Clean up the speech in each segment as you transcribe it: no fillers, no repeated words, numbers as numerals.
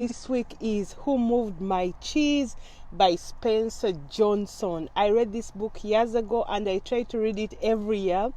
this week is Who Moved My Cheese by Spencer Johnson. I read this book years ago and I try to read it every year.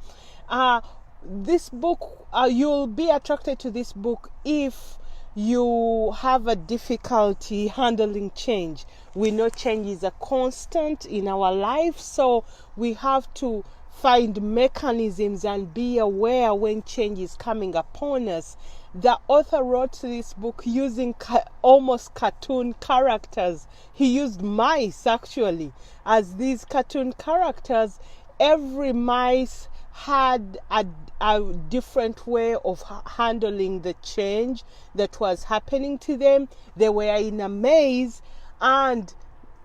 This book, you'll be attracted to this book if you have a difficulty handling change. We know change is a constant in our life, so we have to find mechanisms and be aware when change is coming upon us. The author wrote this book using almost cartoon characters. He used mice actually as these cartoon characters. Every mice had a different way of handling the change that was happening to them. They were in a maze and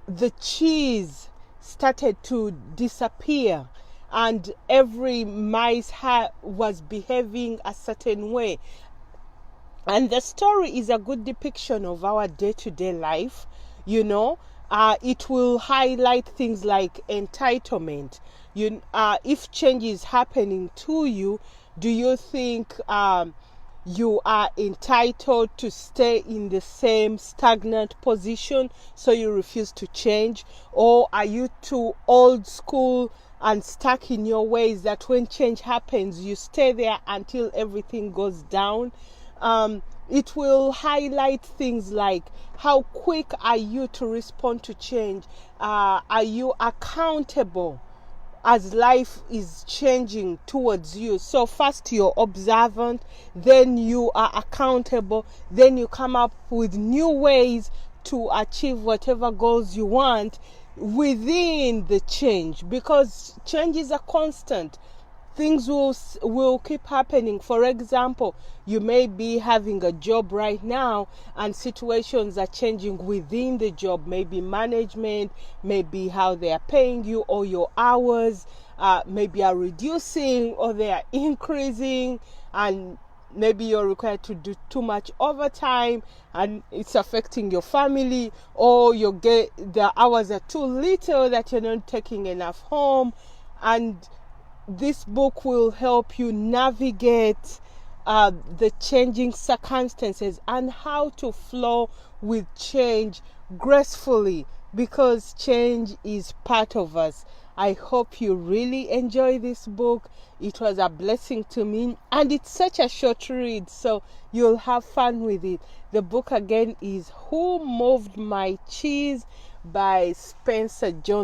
the cheese started to disappear, and every mice was behaving a certain way. And the story is a good depiction of our day-to-day life. It will highlight things like entitlement. If change is happening to you, do you think you are entitled to stay in the same stagnant position, so you refuse to change? Or are you too old school and stuck in your ways that when change happens, you stay there until everything goes down? It will highlight things like how quick are you to respond to change? Are you accountable as life is changing towards you? So first you're observant, then you are accountable, then you come up with new ways to achieve whatever goals you want within the change, because change is a constant. Things will keep happening. For example, you may be having a job right now and situations are changing within the job. Maybe management, maybe how they are paying you, or your hours maybe are reducing or they are increasing, and maybe you're required to do too much overtime and it's affecting your family, or the hours are too little that you're not taking enough home. And this book will help you navigate the changing circumstances and how to flow with change gracefully, because change is part of us. I hope you really enjoy this book. It was a blessing to me, and it's such a short read, so you'll have fun with it. The book again is Who Moved My Cheese by Spencer Johnson.